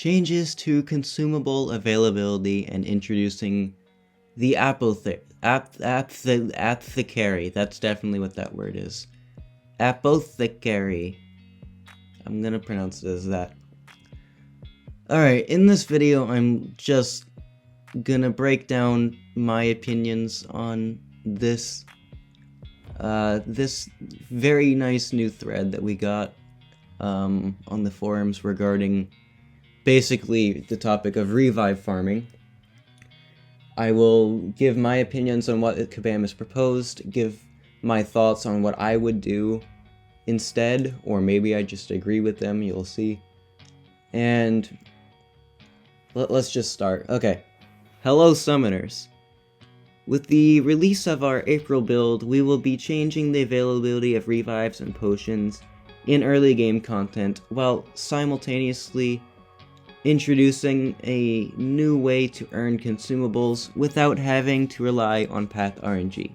changes to consumable availability and introducing the Apothecary. That's definitely what that word is. Apothecary. I'm gonna pronounce it as that. Alright, in this video, I'm just gonna break down my opinions on this very nice new thread that we got on the forums regarding basically the topic of revive farming. I will give my opinions on what Kabam has proposed, give my thoughts on what I would do instead, or maybe I just agree with them, you'll see. And let's just start. Okay. Hello, summoners. With the release of our April build, we will be changing the availability of revives and potions in early game content, while simultaneously introducing a new way to earn consumables without having to rely on path RNG.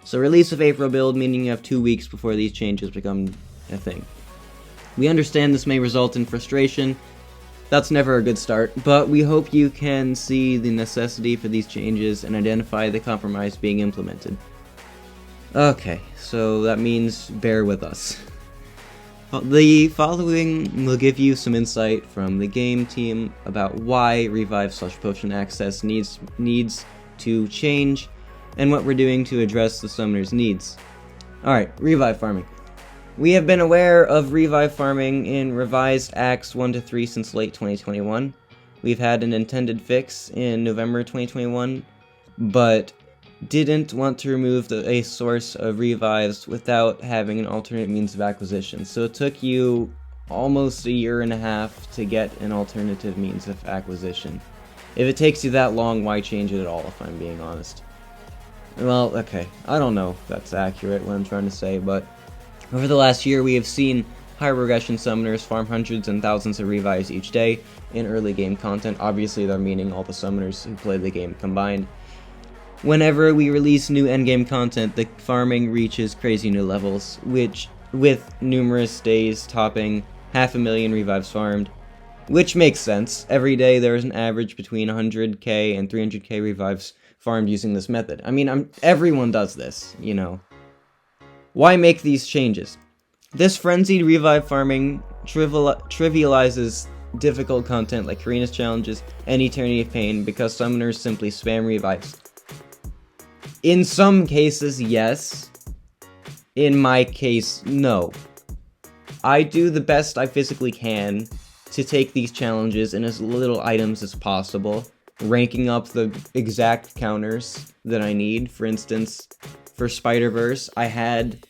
So release of April build, meaning you have 2 weeks before these changes become a thing. We understand this may result in frustration. That's never a good start, but we hope you can see the necessity for these changes and identify the compromise being implemented. Okay, so that means bear with us. The following will give you some insight from the game team about why revive/potion access needs to change and what we're doing to address the summoner's needs. Alright, revive farming. We have been aware of revive farming in revised Acts 1-3 since late 2021. We've had an intended fix in November 2021, but didn't want to remove a source of revives without having an alternate means of acquisition. So it took you almost a year and a half to get an alternative means of acquisition. If it takes you that long, why change it at all, if I'm being honest? Well, okay, I don't know if that's accurate, what I'm trying to say, but over the last year we have seen high regression summoners farm hundreds and thousands of revives each day in early game content. Obviously they're meaning all the summoners who play the game combined. Whenever we release new endgame content, the farming reaches crazy new levels, which with numerous days topping 500,000 revives farmed, which makes sense. Every day there is an average between 100k and 300k revives farmed using this method. I mean, everyone does this, you know. Why make these changes? This frenzied revive farming trivializes difficult content like Karina's challenges and Eternity of Pain because summoners simply spam revives. In some cases, yes. In my case, no. I do the best I physically can to take these challenges in as little items as possible, ranking up the exact counters that I need. For instance, for Spider-Verse, I had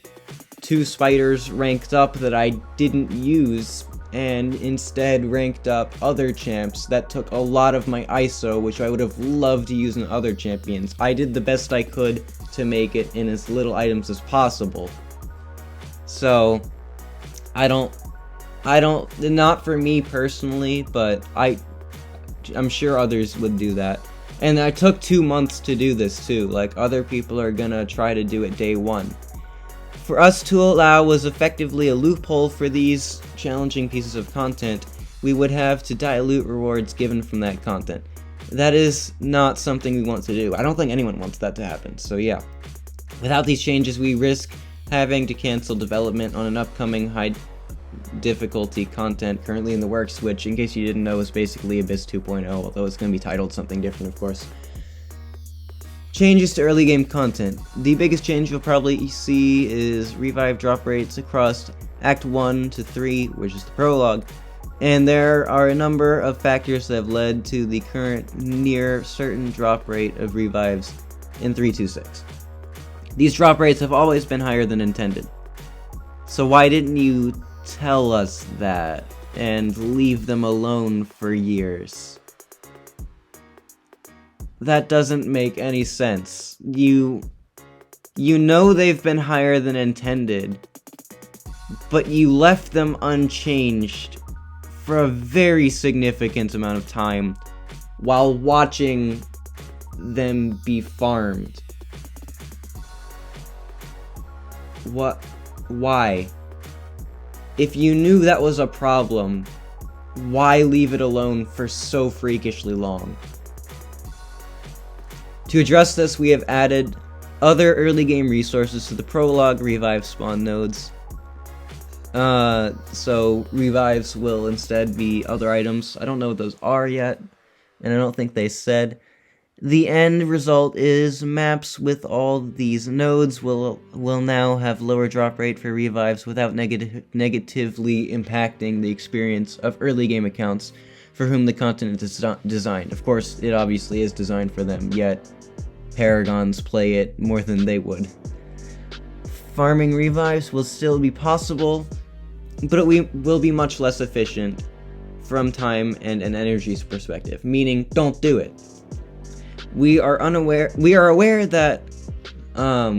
2 spiders ranked up that I didn't use, and instead ranked up other champs that took a lot of my ISO, which I would have loved to use in other champions. I did the best I could to make it in as little items as possible. So, not for me personally, but I'm sure others would do that. And I took 2 months to do this too, like other people are gonna try to do it day 1. For us to allow was effectively a loophole for these challenging pieces of content. We would have to dilute rewards given from that content. That is not something we want to do. I don't think anyone wants that to happen, so yeah. Without these changes, we risk having to cancel development on an upcoming high difficulty content currently in the works, which, in case you didn't know, is basically Abyss 2.0, although it's going to be titled something different, of course. Changes to early game content. The biggest change you'll probably see is revive drop rates across Act 1 to 3, which is the prologue, and there are a number of factors that have led to the current near certain drop rate of revives in 3.2.6. These drop rates have always been higher than intended. So why didn't you tell us that and leave them alone for years? That doesn't make any sense. You know they've been higher than intended, but you left them unchanged for a very significant amount of time while watching them be farmed. What? Why? If you knew that was a problem, why leave it alone for so freakishly long? To address this, we have added other early game resources to the prologue revive spawn nodes. So revives will instead be other items. I don't know what those are yet, and I don't think they said. The end result is maps with all these nodes will now have lower drop rate for revives without negatively impacting the experience of early game accounts for whom the content is designed. Of course, it obviously is designed for them, yet Paragons play it more than they would. Farming revives will still be possible, but it will be much less efficient from time and an energy perspective, meaning don't do it. We are aware that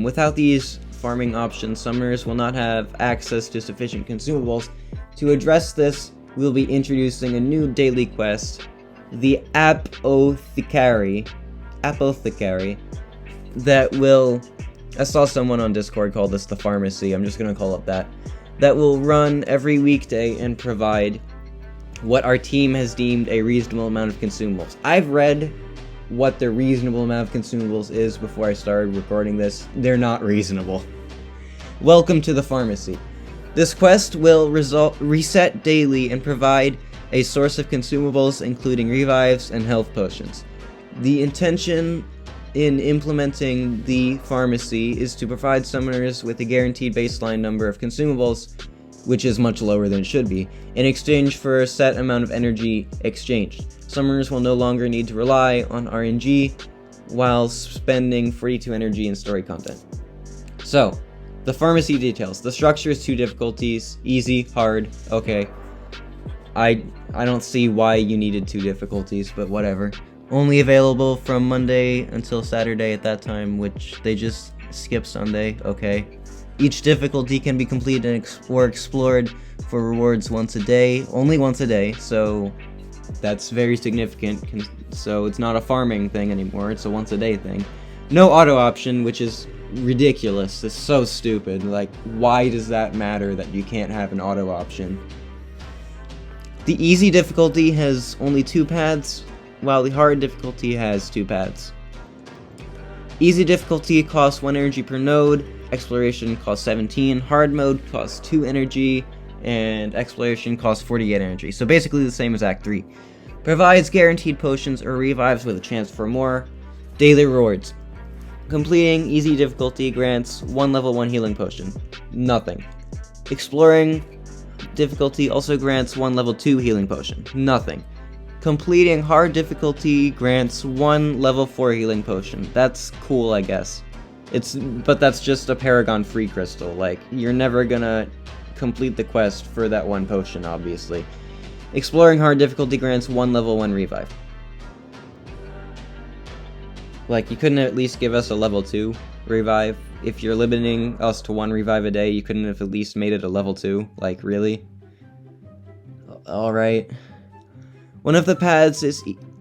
without these farming options, summoners will not have access to sufficient consumables. To address this, we'll be introducing a new daily quest, the Apothecary, that will, I saw someone on Discord call this the pharmacy, I'm just gonna call it that will run every weekday and provide what our team has deemed a reasonable amount of consumables. I've read what the reasonable amount of consumables is before I started recording this. They're not reasonable. Welcome to the pharmacy. This quest will reset daily and provide a source of consumables including revives and health potions. The intention in implementing the pharmacy is to provide summoners with a guaranteed baseline number of consumables, which is much lower than it should be, in exchange for a set amount of energy exchanged. Summoners will no longer need to rely on RNG while spending 42 energy in story content. So, the pharmacy details. The structure is 2 difficulties, easy, hard, okay. I don't see why you needed 2 difficulties, but whatever. Only available from Monday until Saturday at that time, which they just skip Sunday, okay. Each difficulty can be completed or explored for rewards once a day, only once a day, so that's very significant. So it's not a farming thing anymore, it's a once a day thing. No auto option, which is ridiculous. It's so stupid. Like, why does that matter that you can't have an auto option? The easy difficulty has only 2 paths, while the hard difficulty has 2 paths. Easy difficulty costs 1 energy per node, exploration costs 17, hard mode costs 2 energy, and exploration costs 48 energy. So basically the same as Act 3. Provides guaranteed potions or revives with a chance for more. Daily rewards. Completing easy difficulty grants 1 level 1 healing potion. Nothing. Exploring difficulty also grants 1 level 2 healing potion. Nothing. Completing hard difficulty grants 1 level 4 healing potion. That's cool, I guess. But that's just a Paragon free crystal. Like, you're never gonna complete the quest for that 1 potion, obviously. Exploring hard difficulty grants 1 level 1 revive. Like, you couldn't at least give us a level 2 revive? If you're limiting us to 1 revive a day, you couldn't have at least made it a level 2? Like, really? Alright. One of the paths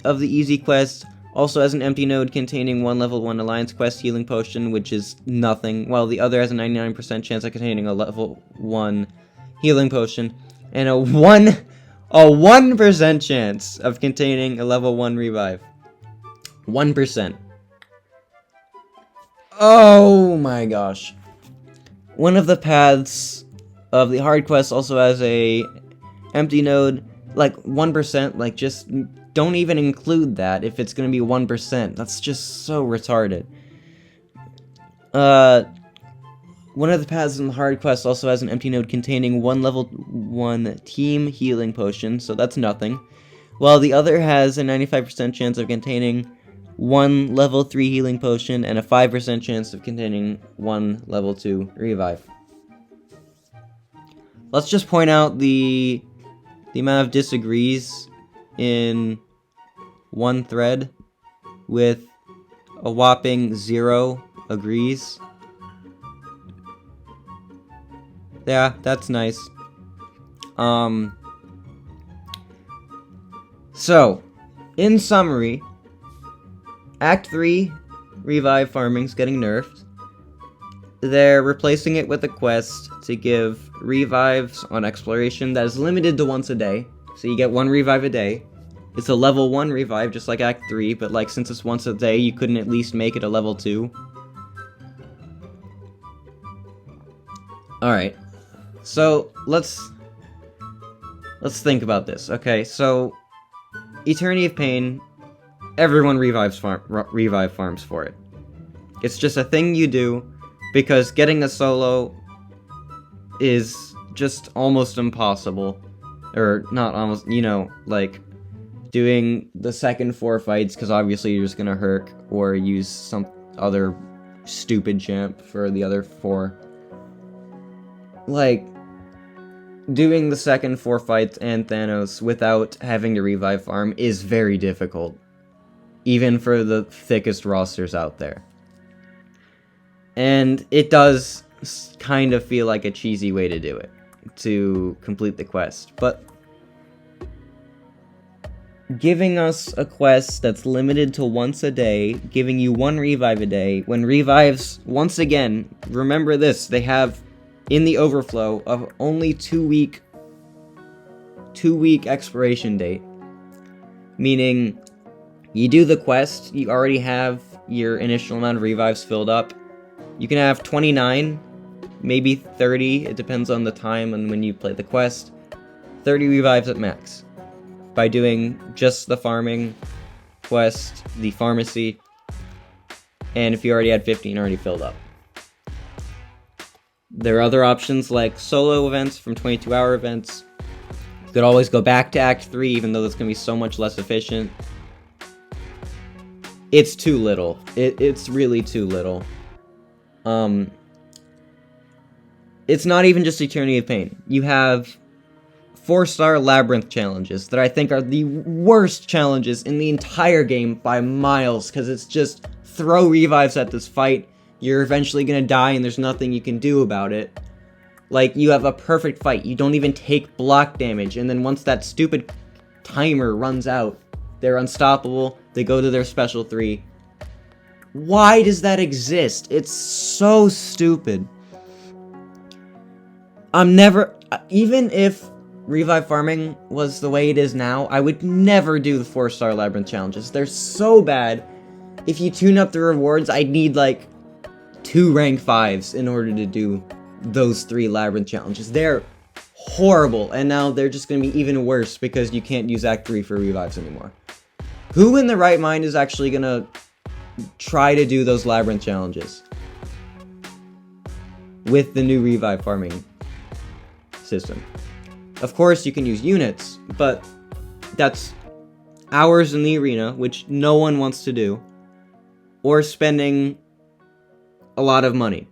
of the easy quest also has an empty node containing 1 level 1 alliance quest healing potion, which is nothing, while the other has a 99% chance of containing a level 1 healing potion, and a 1% chance of containing a level 1 revive. 1%. Oh my gosh. One of the paths of the hard quest also has a empty node, like 1%, like just don't even include that if it's gonna be 1%. That's just so retarded. One of the paths in the hard quest also has an empty node containing 1 level 1 team healing potion, so that's nothing. While the other has a 95% chance of containing 1 level 3 healing potion and a 5% chance of containing 1 level 2 revive. Let's just point out the amount of disagrees in one thread with a whopping 0 agrees. Yeah, that's nice. So, in summary, Act 3, revive farming's getting nerfed. They're replacing it with a quest to give revives on exploration that is limited to once a day. So you get 1 revive a day. It's a level 1 revive, just like Act 3, but like since it's once a day, you couldn't at least make it a level 2. Alright. So, let's think about this. Okay, so Eternity of Pain, everyone revive farms for it. It's just a thing you do, because getting a solo is just almost impossible. Or, not almost, you know, like, doing the second 4 fights, because obviously you're just gonna herc, or use some other stupid champ for the other 4. Like, doing the second 4 fights and Thanos without having to revive farm is very difficult. Even for the thickest rosters out there. And it does kind of feel like a cheesy way to do it, to complete the quest. But giving us a quest that's limited to once a day, giving you 1 revive a day, when revives, once again, remember this, they have, in the overflow, of only 2-week expiration date. Meaning, you do the quest, you already have your initial amount of revives filled up. You can have 29, maybe 30, it depends on the time and when you play the quest. 30 revives at max. By doing just the farming quest, the pharmacy, and if you already had 15 already filled up. There are other options like solo events from 22-hour events. You could always go back to Act 3, even though that's going to be so much less efficient. It's too little. It's really too little. It's not even just Eternity of Pain. You have 4-star Labyrinth challenges that I think are the worst challenges in the entire game by miles, because it's just throw revives at this fight, you're eventually gonna die and there's nothing you can do about it. Like, you have a perfect fight, you don't even take block damage, and then once that stupid timer runs out, they're unstoppable, they go to their special 3. Why does that exist? It's so stupid. Even if revive farming was the way it is now, I would never do the 4-star Labyrinth challenges. They're so bad. If you tune up the rewards, I'd need like 2 rank 5s in order to do those 3 Labyrinth challenges. They're horrible, and now they're just going to be even worse because you can't use Act 3 for revives anymore. Who in the right mind is actually going to try to do those Labyrinth challenges with the new revive farming system? Of course, you can use units, but that's hours in the arena, which no one wants to do, or spending a lot of money.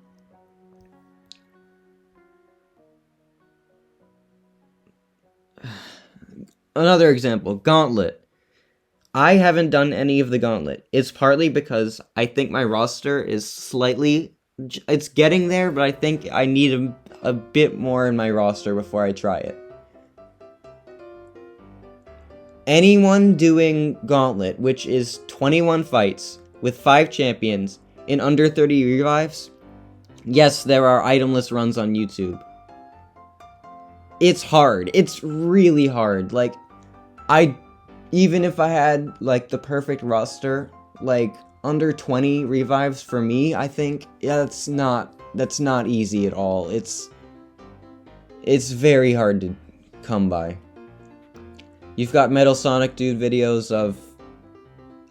Another example, Gauntlet. I haven't done any of the Gauntlet. It's partly because I think my roster is slightly... It's getting there, but I think I need a bit more in my roster before I try it. Anyone doing Gauntlet, which is 21 fights, with 5 champions, in under 30 revives, yes, there are itemless runs on YouTube. It's hard. It's really hard. Like, even if I had, like, the perfect roster, like, under 20 revives for me, I think, yeah, that's not easy at all. It's very hard to come by. You've got Metal Sonic Dude videos of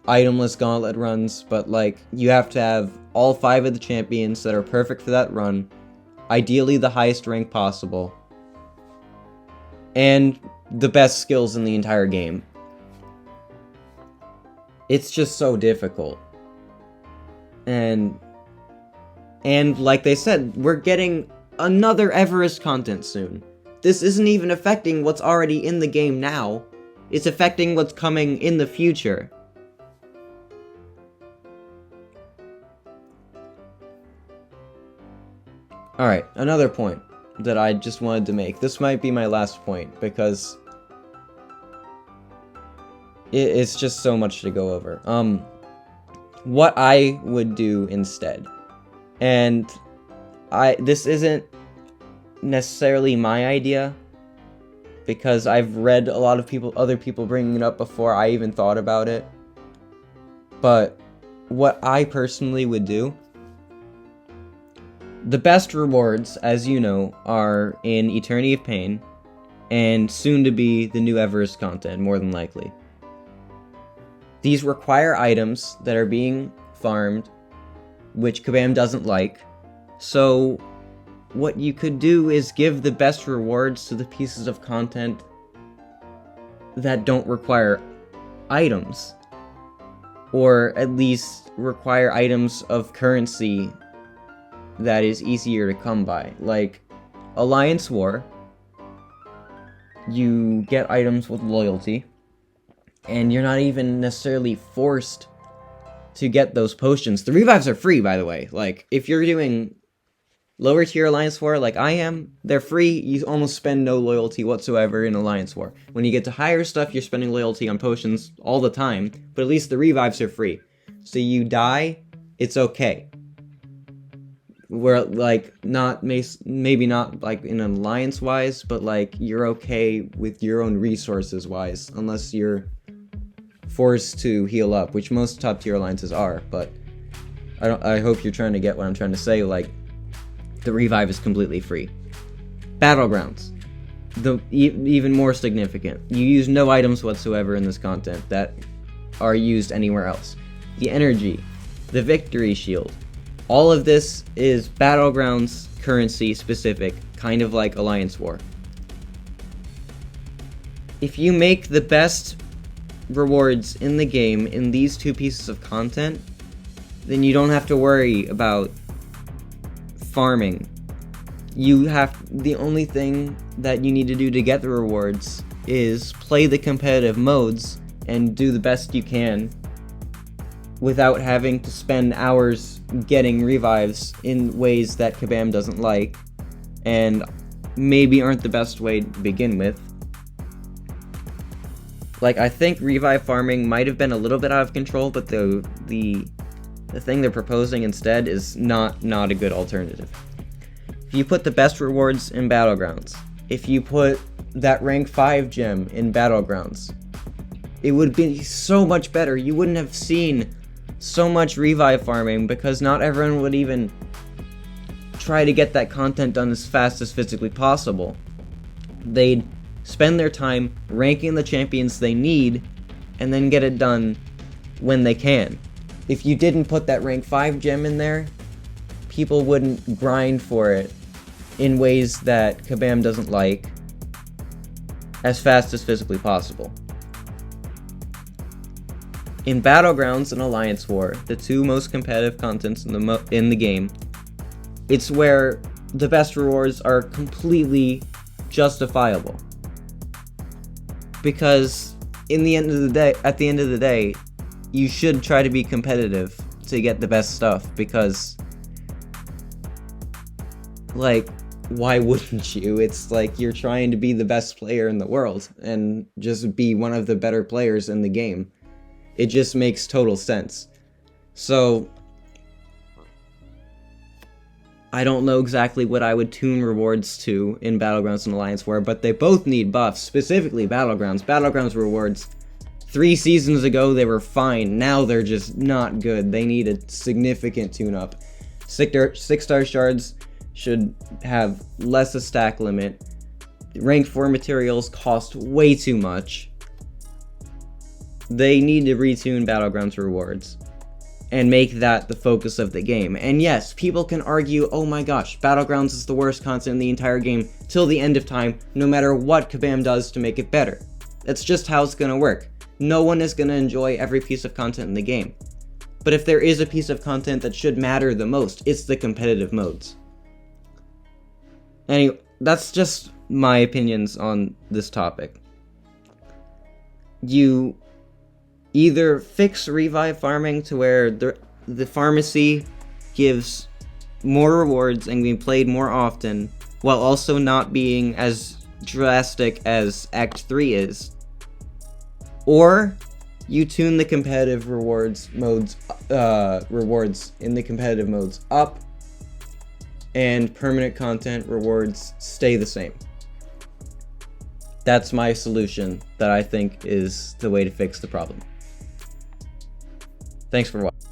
itemless Gauntlet runs, but, like, you have to have all 5 of the champions that are perfect for that run, ideally the highest rank possible, and the best skills in the entire game. It's just so difficult. And like they said, we're getting another Everest content soon. This isn't even affecting what's already in the game now. It's affecting what's coming in the future. Alright, another point that I just wanted to make. This might be my last point, because it's just so much to go over. What I would do instead. And this isn't necessarily my idea, because I've read a lot of other people bringing it up before I even thought about it. But what I personally would do, the best rewards, as you know, are in Eternity of Pain, and soon to be the new Everest content, more than likely. These require items that are being farmed, which Kabam doesn't like, so what you could do is give the best rewards to the pieces of content that don't require items, or at least require items of currency that is easier to come by. Like Alliance War, you get items with loyalty, and you're not even necessarily forced to get those potions. The revives are free, by the way. Like, if you're doing lower tier Alliance War like I am, they're free. You almost spend no loyalty whatsoever in Alliance War. When you get to higher stuff, you're spending loyalty on potions all the time, but at least the revives are free. So you die, it's okay. Where, like, maybe not, like, in Alliance-wise, but, like, you're okay with your own resources-wise, unless you're forced to heal up, which most top-tier alliances are, but I hope you're trying to get what I'm trying to say. Like, the revive is completely free. Battlegrounds, even more significant. You use no items whatsoever in this content that are used anywhere else. The energy, the victory shield, all of this is Battlegrounds currency specific, kind of like Alliance War. If you make the best rewards in the game in these two pieces of content, then you don't have to worry about farming. The only thing that you need to do to get the rewards is play the competitive modes and do the best you can without having to spend hours getting revives in ways that Kabam doesn't like and maybe aren't the best way to begin with. Like, I think revive farming might have been a little bit out of control, but the thing they're proposing instead is not a good alternative. If you put the best rewards in Battlegrounds, if you put that rank 5 gem in Battlegrounds, it would be so much better. You wouldn't have seen so much revive farming, because not everyone would even try to get that content done as fast as physically possible. They'd spend their time ranking the champions they need, and then get it done when they can. If you didn't put that rank 5 gem in there, people wouldn't grind for it in ways that Kabam doesn't like as fast as physically possible. In Battlegrounds and Alliance War, the two most competitive contents in the game, it's where the best rewards are completely justifiable. Because at the end of the day, you should try to be competitive to get the best stuff, because, like, why wouldn't you? It's like you're trying to be the best player in the world and just be one of the better players in the game. It just makes total sense. So, I don't know exactly what I would tune rewards to in Battlegrounds and Alliance War, but they both need buffs, specifically Battlegrounds. Battlegrounds rewards, 3 seasons ago they were fine, now they're just not good. They need a significant tune-up. 6-star shards should have less a stack limit. Rank 4 materials cost way too much. They need to retune Battlegrounds rewards and make that the focus of the game. And yes, people can argue, oh my gosh, Battlegrounds is the worst content in the entire game till the end of time, no matter what Kabam does to make it better. That's just how it's gonna work. No one is gonna enjoy every piece of content in the game. But if there is a piece of content that should matter the most, it's the competitive modes. Anyway, that's just my opinions on this topic. You either fix revive farming to where the pharmacy gives more rewards and being played more often, while also not being as drastic as Act 3 is, or you tune the competitive rewards in the competitive modes up, and permanent content rewards stay the same. That's my solution that I think is the way to fix the problem. Thanks for watching.